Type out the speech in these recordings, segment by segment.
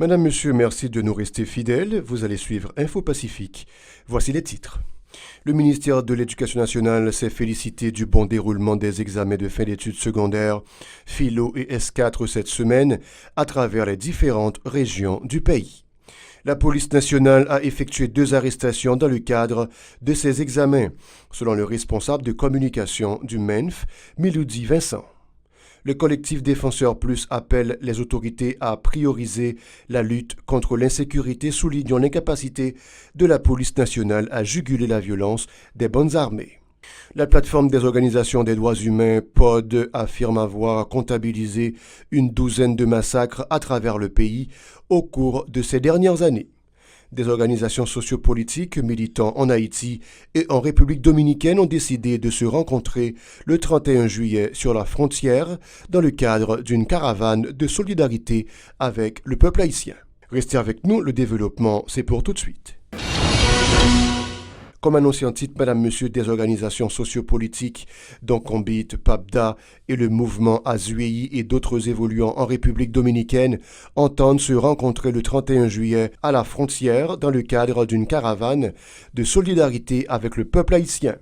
Madame, Monsieur, merci de nous rester fidèles. Vous allez suivre Info Pacifique. Voici les titres. Le ministère de l'Éducation nationale s'est félicité du bon déroulement des examens de fin d'études secondaires, philo et S4 cette semaine à travers les différentes régions du pays. La police nationale a effectué 2 arrestations dans le cadre de ces examens, selon le responsable de communication du MENF, Miloudi Vincent. Le collectif Défenseurs Plus appelle les autorités à prioriser la lutte contre l'insécurité, soulignant l'incapacité de la police nationale à juguler la violence des bandes armées. La plateforme des organisations des droits humains, POD, affirme avoir comptabilisé une douzaine de massacres à travers le pays au cours de ces dernières années. Des organisations sociopolitiques militant en Haïti et en République dominicaine ont décidé de se rencontrer le 31 juillet sur la frontière dans le cadre d'une caravane de solidarité avec le peuple haïtien. Restez avec nous, le développement, c'est pour tout de suite. Comme annoncé en titre, Madame, Monsieur, des organisations sociopolitiques, dont Combit, PAPDA et le mouvement Azuei et d'autres évoluants en République dominicaine, entendent se rencontrer le 31 juillet à la frontière dans le cadre d'une caravane de solidarité avec le peuple haïtien.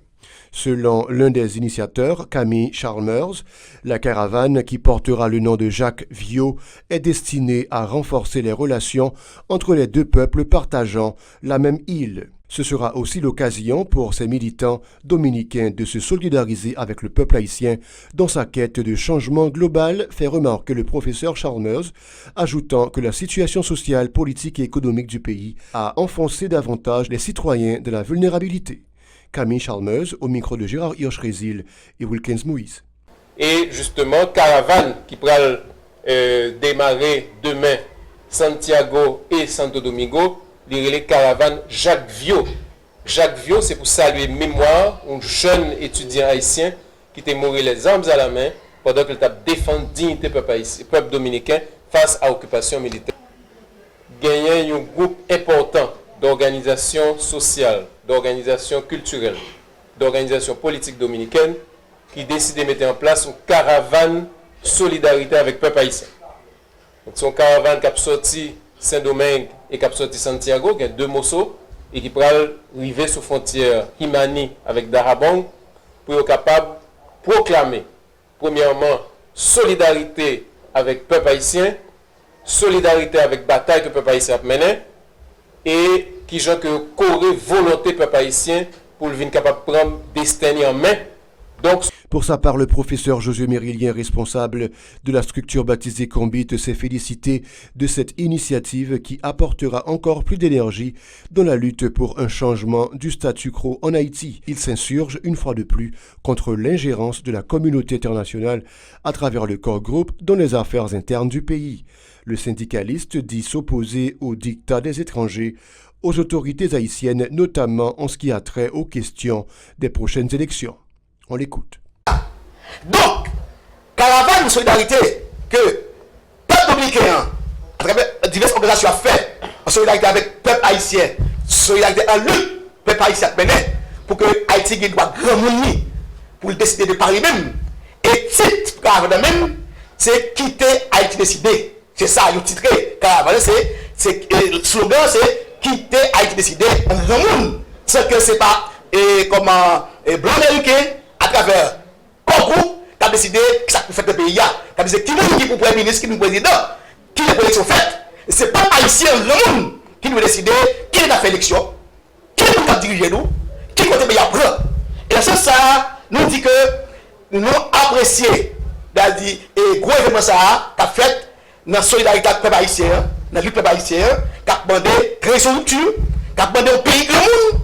Selon l'un des initiateurs, Camille Chalmers, la caravane qui portera le nom de Jacques Viaud est destinée à renforcer les relations entre les deux peuples partageant la même île. Ce sera aussi l'occasion pour ces militants dominicains de se solidariser avec le peuple haïtien dans sa quête de changement global, fait remarquer le professeur Chalmers, ajoutant que la situation sociale, politique et économique du pays a enfoncé davantage les citoyens de la vulnérabilité. Camille Chalmers au micro de Gérard Hirsch-Rézil et Wilkins Moïse. Et justement, caravane qui pourra démarrer demain Santiago et Santo Domingo, les caravanes Jacques Viaud. Jacques Viaud, c'est pour saluer mémoire un jeune étudiant haïtien qui était mort les armes à la main pendant qu'il a défendu dignité peuple dominicain face à l'occupation militaire. Gagné un groupe important d'organisations sociales, d'organisations culturelles, d'organisations politiques dominicaines qui décident de mettre en place une caravane solidarité avec le peuple haïtien. Donc, c'est une caravane qui a sorti Saint-Domingue et qui a sorti Santiago, qui a 2 morceaux, et qui pourra arriver sur la frontière Himani avec Darabong pour être capable de proclamer, premièrement, solidarité avec le peuple haïtien, solidarité avec la bataille que le peuple haïtien a menée, et qui gens que corée volonté peuple haïtien pour venir capable de prendre destin en main. Donc, pour sa part, le professeur Josué Mérilien, responsable de la structure baptisée Combit, s'est félicité de cette initiative qui apportera encore plus d'énergie dans la lutte pour un changement du statu quo en Haïti. Il s'insurge une fois de plus contre l'ingérence de la communauté internationale à travers le corps groupe dans les affaires internes du pays. Le syndicaliste dit s'opposer au dictat des étrangers, aux autorités haïtiennes, notamment en ce qui a trait aux questions des prochaines élections. On l'écoute. Donc, caravane de solidarité que le peuple dominicain, à travers diverses organisations, a fait en solidarité avec le peuple haïtien, solidarité en lutte, le peuple haïtien mené pour que Haïti doit grand monde pour décider de Paris même. Et titre caravane même, c'est quitter Haïti décider. C'est ça, le titre caravane, le slogan, c'est quitter Haïti décider en grand monde. C'est que c'est pas blanc américain à travers Congo qui a décidé que ça peut faire le pays. Qui a décidé qui nous dit pour le Premier ministre, qui nous président, qui est l'élection faite. Ce n'est pas haïtien le monde qui nous décide qui est fait l'élection, qui nous dirige nous, qui côté pays après. Et dans ce sens, ça nous dit que nous apprécions et gros événement ça qu'a fait dans la solidarité avec le peuple haïtien, dans le peuple haïtien, qui a demandé création de rupture, qui a demandé au pays le monde.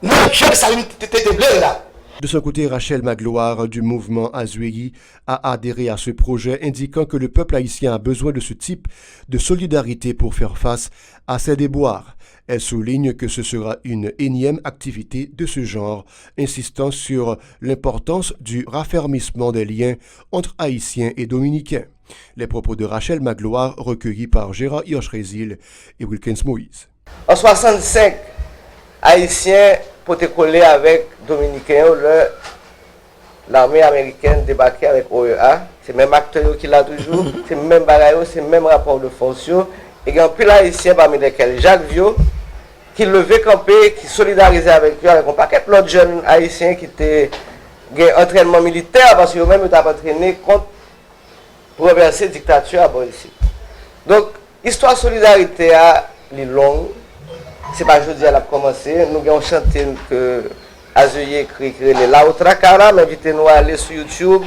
Non, je ne sais pas là. De son côté, Rachel Magloire du mouvement Azuei a adhéré à ce projet, indiquant que le peuple haïtien a besoin de ce type de solidarité pour faire face à ses déboires. Elle souligne que ce sera une énième activité de ce genre, insistant sur l'importance du raffermissement des liens entre Haïtiens et Dominicains. Les propos de Rachel Magloire recueillis par Gérard Hirsch-Rézil et Wilkins Moïse. En 65, Haïtiens pour te coller avec Dominicains, l'armée américaine débarquait avec OEA. C'est le même acteur qui l'a toujours, c'est le même bagaille, c'est le même rapport de force. Et il y a un pile haïtien parmi lesquels Jacques Vieux, qui levait campé, qui solidarisait avec eux, avec un paquet de jeunes haïtiens qui étaient en entraînement militaire, parce qu'eux-mêmes étaient entraînés contre pour renverser la dictature à ici. Donc, l'histoire de solidarité est longue. Ce n'est pas aujourd'hui qu'elle a commencé. Nous avons chanté que Azoye écrit les Laotra, mais invitez-nous à aller sur YouTube.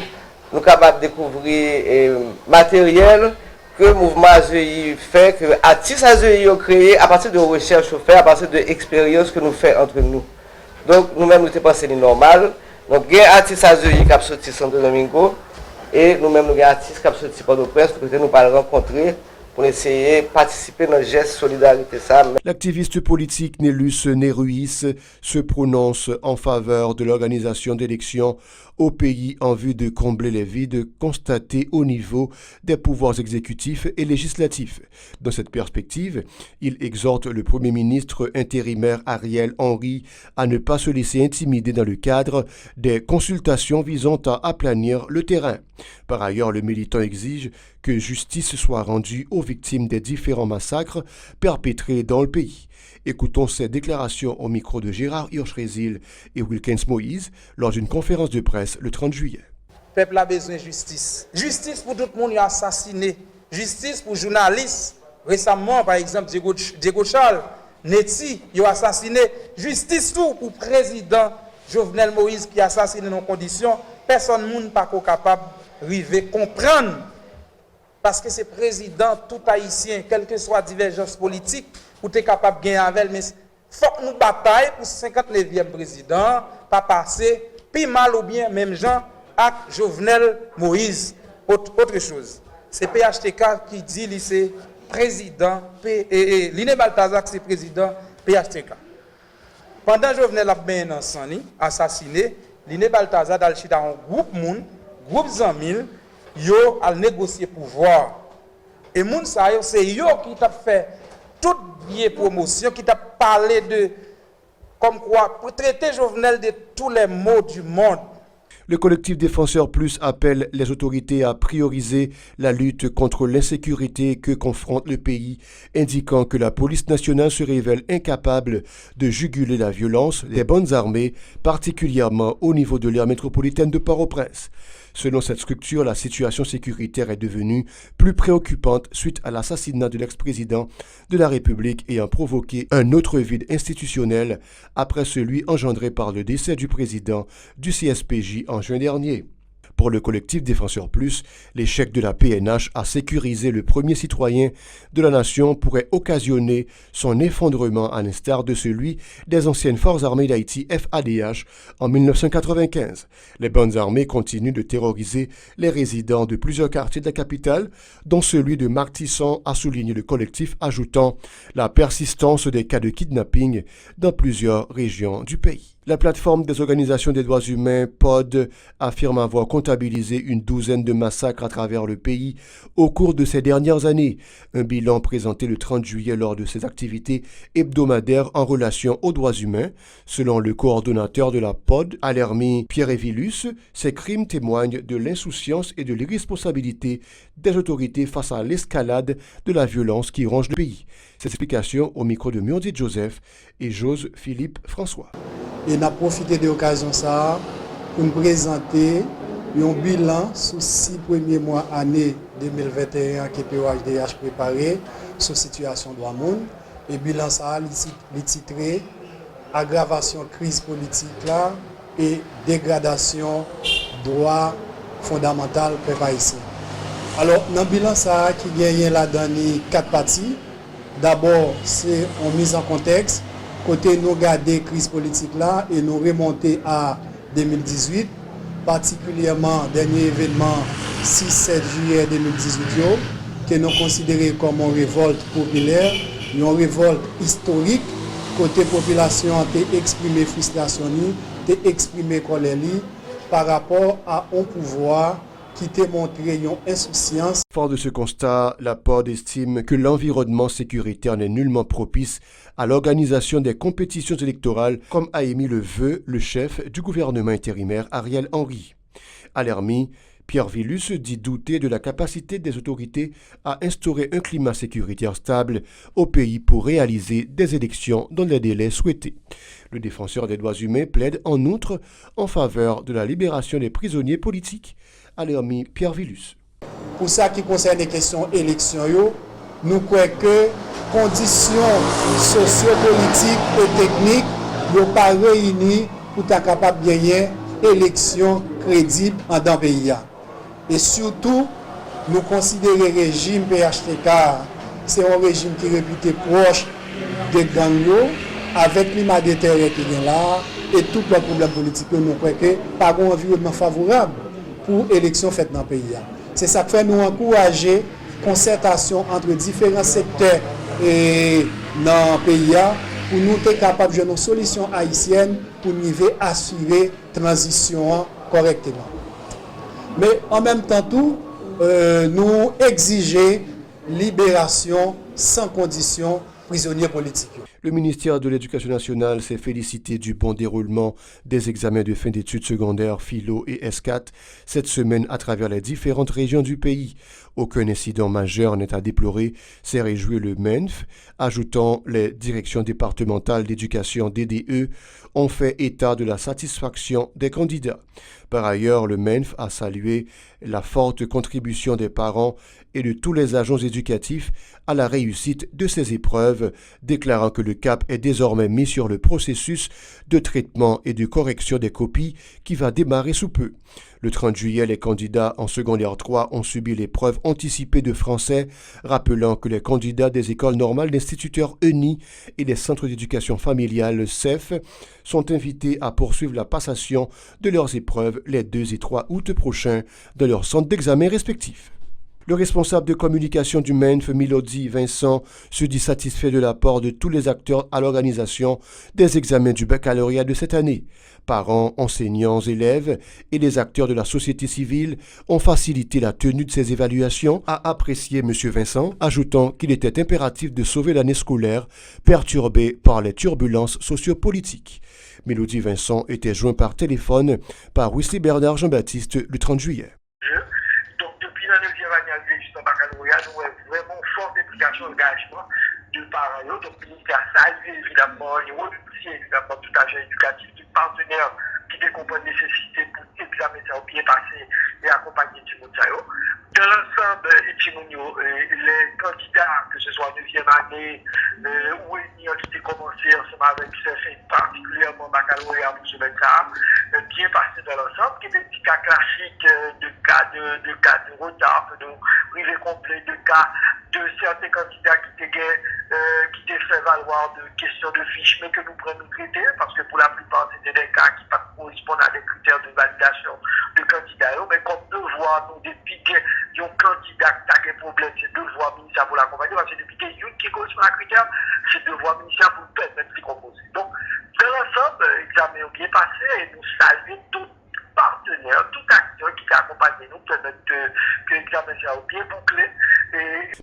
Nous sommes capables de découvrir matériel que le mouvement Azoye fait, que l'artiste Azoye a créé à partir de recherches fait, à partir de l'expérience que nous faisons entre nous. Donc, nous-mêmes, nous avons pensé normal. Donc, il y a un artiste Azoye qui a sorti Santo Domingo. Et nous-mêmes, nous avons des artistes qui ont sorti par nos presse pour que nous puissions rencontrer pour essayer de participer dans le geste de solidarité. L'activiste politique Nélus Néruis se prononce en faveur de l'organisation d'élections au pays en vue de combler les vides constatés au niveau des pouvoirs exécutifs et législatifs. Dans cette perspective, il exhorte le Premier ministre intérimaire Ariel Henry à ne pas se laisser intimider dans le cadre des consultations visant à aplanir le terrain. Par ailleurs, le militant exige que justice soit rendue aux victimes des différents massacres perpétrés dans le pays. Écoutons ces déclarations au micro de Gérard Hirsch-Rézil et Wilkins Moïse lors d'une conférence de presse le 30 juillet. Le peuple a besoin de justice. Justice pour tout le monde qui a assassiné. Justice pour les journalistes. Récemment, par exemple, Diego Charles, Neti, il a assassiné. Justice tout pour le président Jovenel Moïse qui a assassiné dans conditions. Personne n'est pas capable de comprendre. Parce que c'est président tout haïtien, quelle que soit la divergence politique, pour être capable de gagner avec, mais il faut que nous bataillons pour le 59e président, pas passer, puis mal ou bien, même gens, avec Jovenel Moïse. Autre chose, c'est PHTK qui dit que c'est président, Liné Balthazar c'est président PHTK. Pendant Jovenel a bien assassiné, Liné Balthazar a dans un groupe Zamil, yo a négocié pouvoir. Et moun sa yo, c'est yo qui t'a fait toute bien promotion, qui t'a parlé de comme quoi pour traiter Jovenel de tous les maux du monde. Le collectif Défenseurs Plus appelle les autorités à prioriser la lutte contre l'insécurité que confronte le pays, indiquant que la police nationale se révèle incapable de juguler la violence des bandes armées, particulièrement au niveau de l'aire métropolitaine de Port-au-Prince. Selon cette structure, la situation sécuritaire est devenue plus préoccupante suite à l'assassinat de l'ex-président de la République ayant provoqué un autre vide institutionnel après celui engendré par le décès du président du CSPJ en juin dernier. Pour le collectif Défenseurs Plus, l'échec de la PNH à sécuriser le premier citoyen de la nation pourrait occasionner son effondrement à l'instar de celui des anciennes forces armées d'Haïti FADH en 1995. Les bandes armées continuent de terroriser les résidents de plusieurs quartiers de la capitale, dont celui de Marc-Tisson, a souligné le collectif, ajoutant la persistance des cas de kidnapping dans plusieurs régions du pays. La plateforme des organisations des droits humains, POD, affirme avoir comptabilisé une douzaine de massacres à travers le pays au cours de ces dernières années. Un bilan présenté le 30 juillet lors de ses activités hebdomadaires en relation aux droits humains. Selon le coordonnateur de la POD, Alermi Pierre-Evilus, ces crimes témoignent de l'insouciance et de l'irresponsabilité des autorités face à l'escalade de la violence qui ronge le pays. Ces explications au micro de Murdi Joseph et Jose Philippe François. Et on a profité de l'occasion ça pour nous présenter un bilan sur 6 premiers mois année 2021 que POHDH préparé sur la situation de l'homme. Et bilan ça est titré aggravation crise politique là et dégradation droit fondamental peuple haïtien. Alors dans le bilan ça qui gagne là-dedans 4 parties. D'abord, c'est une mise en contexte. Côté nous garder crise politique là et nous remonter à 2018, particulièrement dernier événement 6-7 juillet 2018 que nous considérons comme une révolte populaire, une révolte historique. Côté population a exprimé frustration, a exprimé colère par rapport à un pouvoir qui t'a montré une insouciance. Fort de ce constat, la POD estime que l'environnement sécuritaire n'est nullement propice à l'organisation des compétitions électorales, comme a émis le vœu le chef du gouvernement intérimaire Ariel Henry. Alermi Pierre Villus dit douter de la capacité des autorités à instaurer un climat sécuritaire stable au pays pour réaliser des élections dans les délais souhaités. Le défenseur des droits humains plaide en outre en faveur de la libération des prisonniers politiques. Alermi Pierre Villus. Pour ça qui concerne les questions élections, nous croyons que conditions sociopolitiques et techniques ne sont pas réunies pour être capable de gagner élections crédibles dans le pays. Et surtout, nous considérons le régime PHTK, c'est un régime qui est réputé proche des gangs, avec le climat d'intérêt qui est là, et tous les problèmes politiques, nous croyons que pas un environnement favorable pour l'élection faite dans le pays. C'est ça qui fait nous encourager concertation entre différents secteurs et dans le pays pour nous être capables de jouer une solution haïtienne pour nous assurer la transition correctement. Mais en même temps, nous exiger libération sans condition prisonniers politiques. Le ministère de l'Éducation nationale s'est félicité du bon déroulement des examens de fin d'études secondaires philo et S4 cette semaine à travers les différentes régions du pays. Aucun incident majeur n'est à déplorer, s'est réjoui le MENF, ajoutant les directions départementales d'éducation DDE ont fait état de la satisfaction des candidats. Par ailleurs, le MENF a salué la forte contribution des parents et de tous les agents éducatifs à la réussite de ces épreuves, déclarant que le cap est désormais mis sur le processus de traitement et de correction des copies qui va démarrer sous peu. Le 30 juillet, les candidats en secondaire 3 ont subi l'épreuve anticipée de français, rappelant que les candidats des écoles normales d'instituteurs ENI et des centres d'éducation familiale CEF sont invités à poursuivre la passation de leurs épreuves les 2 et 3 août prochains dans leurs centres d'examen respectifs. Le responsable de communication du MENF, Milody Vincent, se dit satisfait de l'apport de tous les acteurs à l'organisation des examens du baccalauréat de cette année. Parents, enseignants, élèves et les acteurs de la société civile ont facilité la tenue de ces évaluations, a apprécié M. Vincent, ajoutant qu'il était impératif de sauver l'année scolaire perturbée par les turbulences sociopolitiques. Milody Vincent était joint par téléphone par Wesley Bernard Jean-Baptiste le 30 juillet. La 9e année arrivée jusqu'au baccalauréat, nous avons vraiment forte implication, engagement de parents. Donc, le ministère salue évidemment, et remercie évidemment tout agent éducatif, tout partenaire qui comprend la nécessité pour examiner ça au pied passé et accompagner Timothée. Dans l'ensemble, les candidats, que ce soit 9e année ou une qui a commencé ensemble avec CFA, particulièrement baccalauréat pour ce ça, bien passé dans l'ensemble, qui est des petits cas classiques de cas de retard, de privé complet, de cas de certains candidats qui étaient fait valoir de questions de fiches, mais que nous prenons traiter, parce que pour la plupart, c'était des cas qui correspondent à des critères de validation de candidats. Mais comme devoir, nous, depuis qu'il y a un candidat qui a des problèmes, c'est devoir ministère pour l'accompagner, parce que depuis qu'il y a une qui correspond à un critère, c'est devoir ministère pour le permettre de composer. Donc, dans l'ensemble, l'examen est bien passé et nous saluons tout partenaire, tout acteur qui accompagne nous permettre que l'examen soit bien bouclé.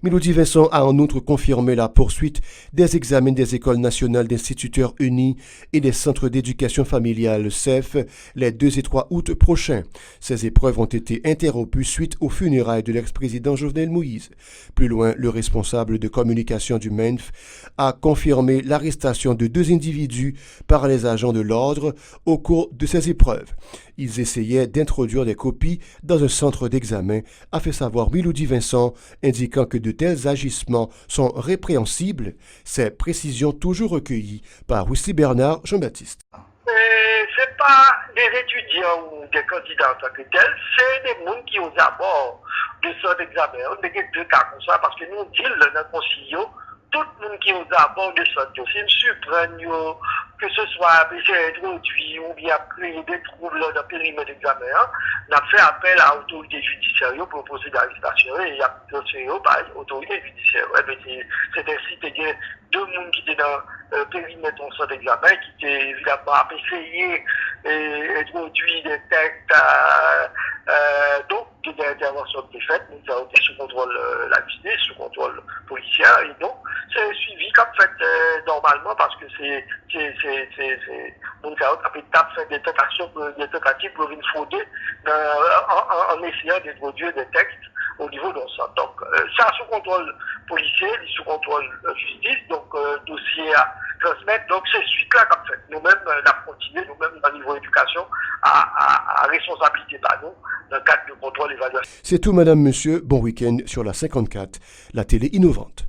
Milody Vincent a en outre confirmé la poursuite des examens des écoles nationales d'instituteurs unis et des centres d'éducation familiale CEF les 2 et 3 août prochains. Ces épreuves ont été interrompues suite aux funérailles de l'ex-président Jovenel Moïse. Plus loin, le responsable de communication du MENF a confirmé l'arrestation de 2 individus par les agents de l'ordre au cours de ces épreuves. Ils essayaient d'introduire des copies dans un centre d'examen, a fait savoir Milody Vincent, indiquant que de tels agissements sont répréhensibles. Ces précisions toujours recueillies par Wesley Bernard Jean-Baptiste. Ce n'est pas des étudiants ou des candidats en tant que tels, c'est des gens qui aux abords de ce examen. On a deux cas comme ça parce que nous disons dans notre conseil, tout le monde qui aux abords de ce c'est une surprenue, que ce soit essayer d'introduire ou bien créer des troubles dans le périmètre d'examen, on a fait appel à l'autorité judiciaire pour procéder à l'arrestation et il y a procédé par l'autorité judiciaire. C'est ainsi qu'il y a 2 personnes qui étaient dans le périmètre de centre d'examen, qui étaient évidemment essayé d'introduire des textes Donc, des interventions de fait, nous avons été sous contrôle la justice, sous contrôle policier, et donc c'est suivi comme fait normalement parce que nous avons fait des tentatives pour venir frauder en essayant d'introduire des textes au niveau de ça. Donc, ça sous contrôle policier, sous contrôle justice, donc dossier à transmettre. Donc, c'est suite là comme fait. Nous-mêmes, la continuer, nous-mêmes, au niveau éducation, à responsabilité par nous, dans le cadre de contrôle évaluation. C'est tout, madame, monsieur. Bon week-end sur la 54, la télé innovante.